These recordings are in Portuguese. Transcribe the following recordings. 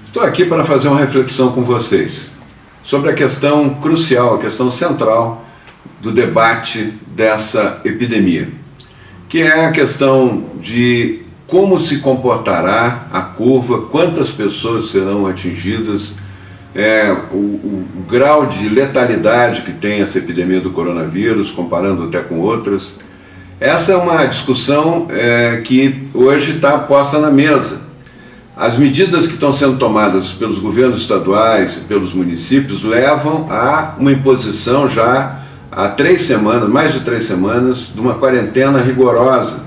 Estou aqui para fazer uma reflexão com vocês sobre a questão crucial, a questão central do debate dessa epidemia, que é a questão de como se comportará a curva, quantas pessoas serão atingidas, o grau de letalidade que tem essa epidemia do coronavírus, comparando até com outras. Essa é uma discussão que hoje está posta na mesa. As medidas que estão sendo tomadas pelos governos estaduais e pelos municípios levam a uma imposição já há 3 semanas, mais de 3 semanas, de uma quarentena rigorosa,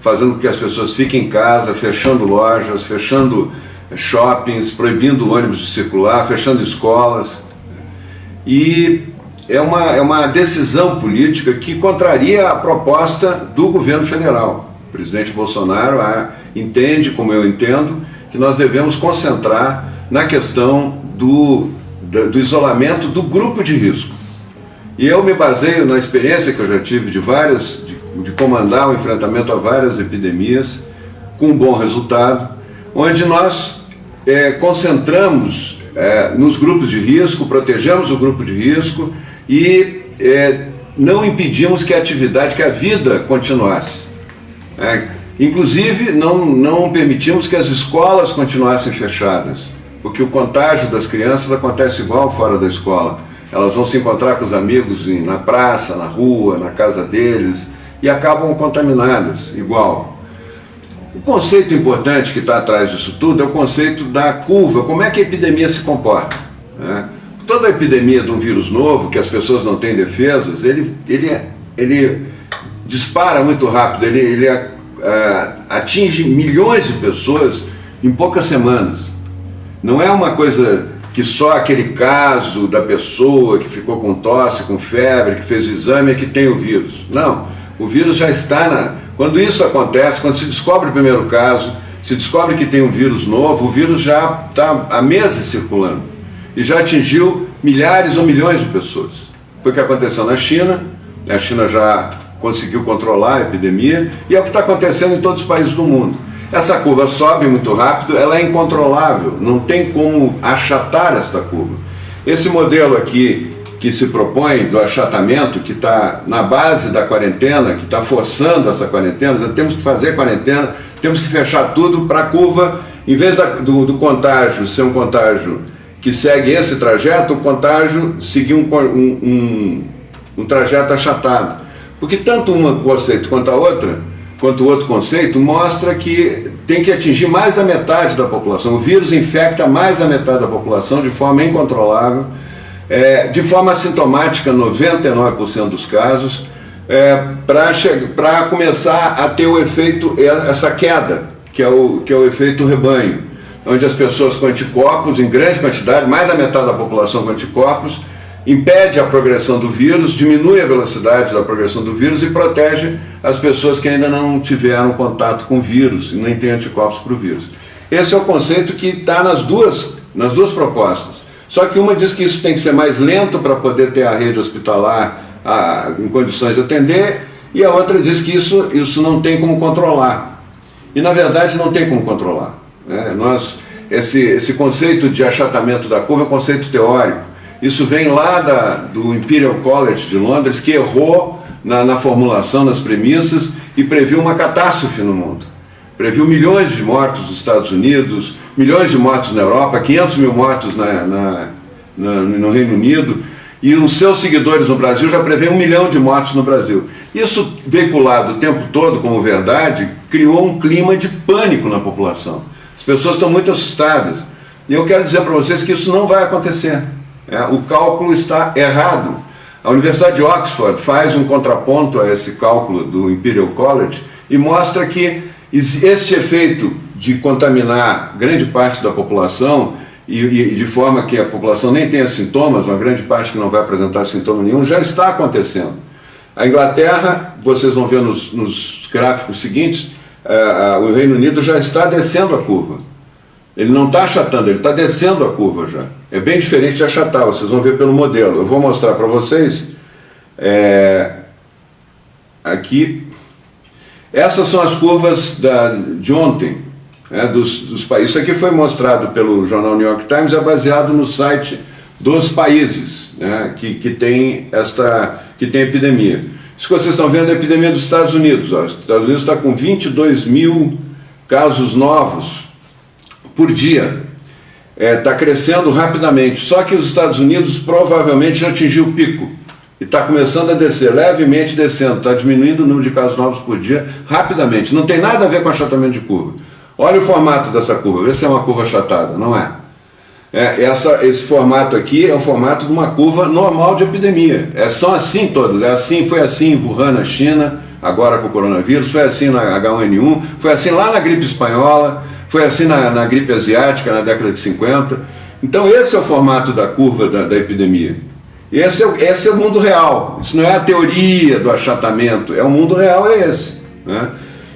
fazendo com que as pessoas fiquem em casa, fechando lojas, fechando shoppings, proibindo ônibus de circular, fechando escolas. E é uma decisão política que contraria a proposta do governo federal. O presidente Bolsonaro entende, como eu entendo, que nós devemos concentrar na questão do isolamento do grupo de risco. E eu me baseio na experiência que eu já tive de comandar o enfrentamento a várias epidemias, com um bom resultado, onde nós concentramos nos grupos de risco, protegemos o grupo de risco e não impedimos que a vida continuasse. Inclusive, não permitimos que as escolas continuassem fechadas, porque o contágio das crianças acontece igual fora da escola. Elas vão se encontrar com os amigos na praça, na rua, na casa deles, e acabam contaminadas igual. O conceito importante que está atrás disso tudo é o conceito da curva, como é que a epidemia se comporta. Toda epidemia de um vírus novo, que as pessoas não têm defesas, ele dispara muito rápido, ele atinge milhões de pessoas em poucas semanas. Não é uma coisa que só aquele caso da pessoa que ficou com tosse, com febre, que fez o exame é que tem o vírus. Não, o vírus já está Quando isso acontece, quando se descobre o primeiro caso, se descobre que tem um vírus novo, o vírus já está há meses circulando e já atingiu milhares ou milhões de pessoas. Foi o que aconteceu na China. A China já conseguiu controlar a epidemia e é o que está acontecendo em todos os países do mundo. Essa curva sobe muito rápido, ela é incontrolável, não tem como achatar esta curva. Esse modelo aqui que se propõe do achatamento, que está na base da quarentena, que está forçando essa quarentena, temos que fazer quarentena, temos que fechar tudo para a curva, em vez do contágio ser um contágio que segue esse trajeto, o contágio seguir um trajeto achatado. Porque tanto um conceito quanto o outro conceito mostra que tem que atingir mais da metade da população. O vírus infecta mais da metade da população de forma incontrolável, de forma assintomática, 99% dos casos, para começar a ter o efeito, essa queda, que é o efeito rebanho, onde as pessoas com anticorpos em grande quantidade, mais da metade da população com anticorpos, impede a progressão do vírus, diminui a velocidade da progressão do vírus e protege as pessoas que ainda não tiveram contato com o vírus e nem têm anticorpos para o vírus. Esse é o conceito que está nas duas propostas. Só que uma diz que isso tem que ser mais lento para poder ter a rede hospitalar em condições de atender, e a outra diz que isso não tem como controlar. E na verdade não tem como controlar. Esse conceito de achatamento da curva é um conceito teórico. Isso vem lá do Imperial College de Londres, que errou na formulação, nas premissas, e previu uma catástrofe no mundo. Previu milhões de mortos nos Estados Unidos, milhões de mortos na Europa, 500 mil mortos no Reino Unido, e os seus seguidores no Brasil já prevê 1 milhão de mortos no Brasil. Isso, veiculado o tempo todo como verdade, criou um clima de pânico na população. As pessoas estão muito assustadas. E eu quero dizer para vocês que isso não vai acontecer. O cálculo está errado. A Universidade de Oxford faz um contraponto a esse cálculo do Imperial College e mostra que esse efeito de contaminar grande parte da população e de forma que a população nem tenha sintomas, uma grande parte que não vai apresentar sintoma nenhum, já está acontecendo. A Inglaterra, vocês vão ver nos gráficos seguintes, o Reino Unido já está descendo a curva. Ele não está achatando, ele está descendo a curva já. É bem diferente de achatar, vocês vão ver pelo modelo. Eu vou mostrar para vocês aqui. Essas são as curvas de ontem. dos países. Isso aqui foi mostrado pelo jornal New York Times, é baseado no site dos países, né, que tem epidemia. Isso que vocês estão vendo é a epidemia dos Estados Unidos. Os Estados Unidos está com 22 mil casos novos por dia. Está crescendo rapidamente. Só que os Estados Unidos provavelmente já atingiu o pico. E está começando a descer, levemente descendo. Está diminuindo o número de casos novos por dia rapidamente. Não tem nada a ver com achatamento de curva. Olha o formato dessa curva, vê se é uma curva achatada. Não é. Esse formato aqui é o formato de uma curva normal de epidemia. São assim todas. Foi assim em Wuhan, na China, agora com o coronavírus, foi assim na H1N1, foi assim lá na gripe espanhola, foi assim na gripe asiática na década de 50. Então esse é o formato da curva da epidemia. Esse é o mundo real. Isso não é a teoria do achatamento, o mundo real é esse, né?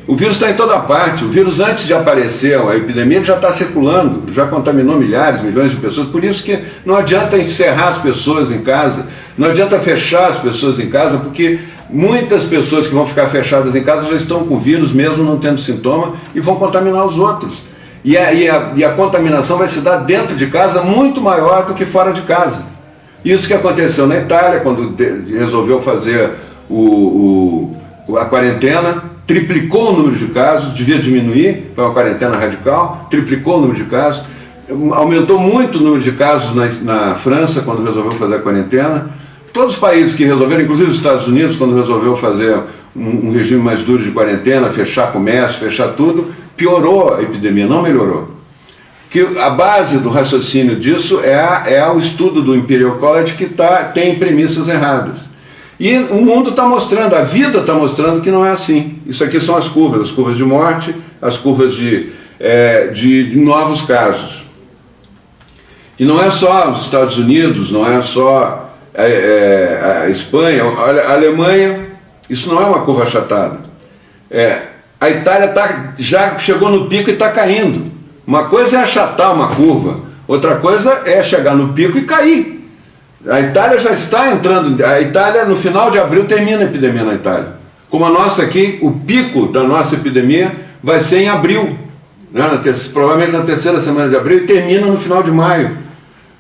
O vírus está em toda parte. O vírus, antes de aparecer a epidemia, já está circulando, já contaminou milhares, milhões de pessoas. Por isso que não adianta encerrar as pessoas em casa, não adianta fechar as pessoas em casa, porque muitas pessoas que vão ficar fechadas em casa já estão com o vírus, mesmo não tendo sintoma, e vão contaminar os outros. E a contaminação vai se dar dentro de casa muito maior do que fora de casa. Isso que aconteceu na Itália, quando resolveu fazer a quarentena, triplicou o número de casos, devia diminuir, foi uma quarentena radical, triplicou o número de casos, aumentou muito o número de casos na França, quando resolveu fazer a quarentena. Todos os países que resolveram, inclusive os Estados Unidos, quando resolveu fazer um regime mais duro de quarentena, fechar comércio, fechar tudo, piorou a epidemia, não melhorou. Que a base do raciocínio disso é o estudo do Imperial College, que tem premissas erradas. E o mundo está mostrando, a vida está mostrando que não é assim. Isso aqui são as curvas de morte, as curvas de novos casos. E não é só os Estados Unidos, não é só a Espanha, olha, a Alemanha, isso não é uma curva achatada. A Itália já chegou no pico e está caindo. Uma coisa é achatar uma curva, outra coisa é chegar no pico e cair. A Itália já está entrando, a Itália no final de abril termina a epidemia na Itália. Como a nossa aqui, o pico da nossa epidemia vai ser em abril, né? Provavelmente na terceira semana de abril, e termina no final de maio.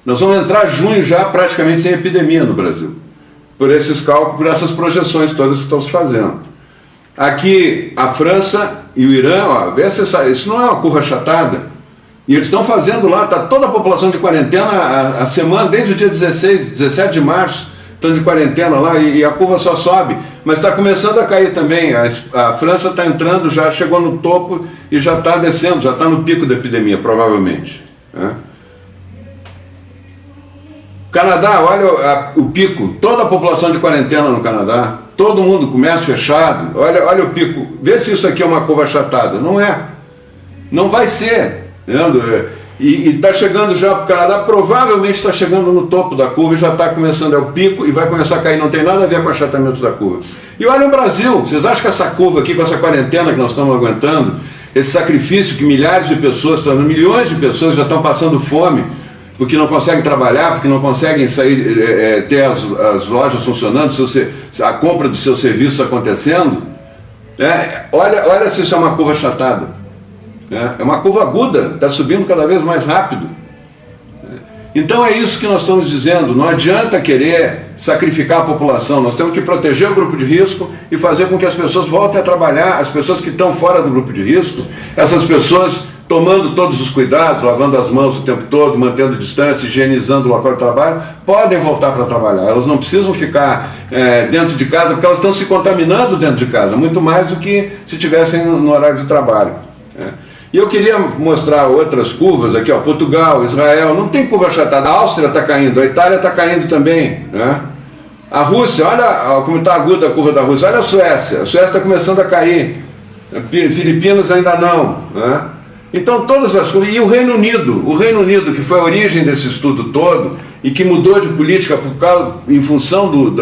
Nós vamos entrar junho já praticamente sem epidemia no Brasil, por esses cálculos, por essas projeções todas que estão se fazendo. Aqui a França e o Irã, vê se isso não é uma curva achatada. E eles estão fazendo lá, está toda a população de quarentena a semana, desde o dia 17 de março, estão de quarentena lá e a curva só sobe. Mas está começando a cair também. A França está entrando, já chegou no topo e já está descendo, já está no pico da epidemia, provavelmente. Canadá, olha o pico, toda a população de quarentena no Canadá, todo mundo, comércio fechado, olha o pico. Vê se isso aqui é uma curva achatada. Não é. Não vai ser. E está chegando já para o Canadá, provavelmente está chegando no topo da curva e já está começando, o pico, e vai começar a cair, não tem nada a ver com o achatamento da curva. E olha o Brasil, vocês acham que essa curva aqui, com essa quarentena que nós estamos aguentando, esse sacrifício que milhares de pessoas, milhões de pessoas já estão passando fome, porque não conseguem trabalhar, porque não conseguem sair, ter as lojas funcionando, a compra dos seus serviços acontecendo, olha se isso é uma curva achatada. É uma curva aguda, está subindo cada vez mais rápido. Então é isso que nós estamos dizendo, não adianta querer sacrificar a população, nós temos que proteger o grupo de risco e fazer com que as pessoas voltem a trabalhar, as pessoas que estão fora do grupo de risco, essas pessoas tomando todos os cuidados, lavando as mãos o tempo todo, mantendo distância, higienizando o local de trabalho, podem voltar para trabalhar. Elas não precisam ficar dentro de casa, porque elas estão se contaminando dentro de casa, muito mais do que se estivessem no horário de trabalho. E eu queria mostrar outras curvas aqui, Portugal, Israel, não tem curva achatada, a Áustria está caindo, a Itália está caindo também, né? A Rússia, olha como está aguda a curva da Rússia, olha a Suécia está começando a cair, Filipinas ainda não, né? Então todas as curvas, e o Reino Unido, que foi a origem desse estudo todo, e que mudou de política em função do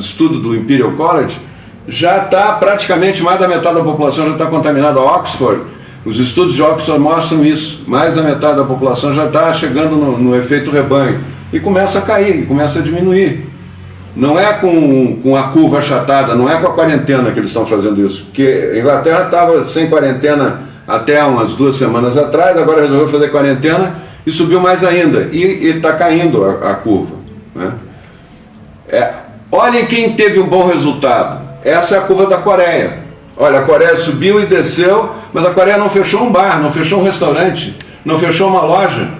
estudo do Imperial College, já está praticamente mais da metade da população já está contaminada. Oxford, os estudos de Oxford mostram isso, mais da metade da população já está chegando no efeito rebanho, e começa a cair, começa a diminuir. Não é com a curva achatada, não é com a quarentena que eles estão fazendo isso, porque a Inglaterra estava sem quarentena até umas 2 semanas atrás, agora resolveu fazer quarentena e subiu mais ainda. E está caindo a curva, né? Olhem quem teve um bom resultado. Essa é a curva da Coreia. Olha, a Coreia subiu e desceu, mas a Coreia não fechou um bar, não fechou um restaurante, não fechou uma loja.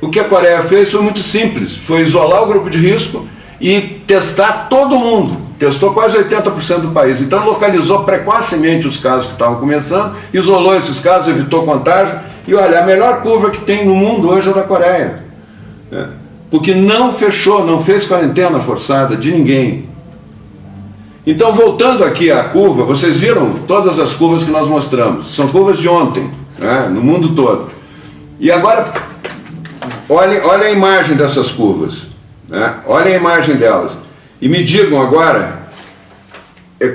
O que a Coreia fez foi muito simples, foi isolar o grupo de risco e testar todo mundo. Testou quase 80% do país. Então localizou precocemente os casos que estavam começando, isolou esses casos, evitou contágio. E olha, a melhor curva que tem no mundo hoje é da Coreia. Porque não fechou, não fez quarentena forçada de ninguém. Então, voltando aqui à curva, vocês viram todas as curvas que nós mostramos. São curvas de ontem, né, no mundo todo. E agora, olhem a imagem dessas curvas. Né, olhem a imagem delas. E me digam agora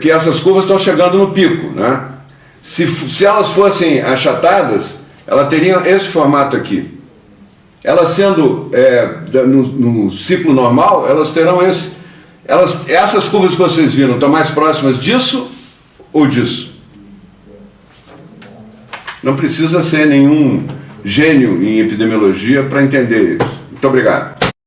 que essas curvas estão chegando no pico. Né? Se elas fossem achatadas, elas teriam esse formato aqui. Elas sendo no ciclo normal, elas terão esse. Essas curvas que vocês viram estão mais próximas disso ou disso? Não precisa ser nenhum gênio em epidemiologia para entender isso. Muito obrigado.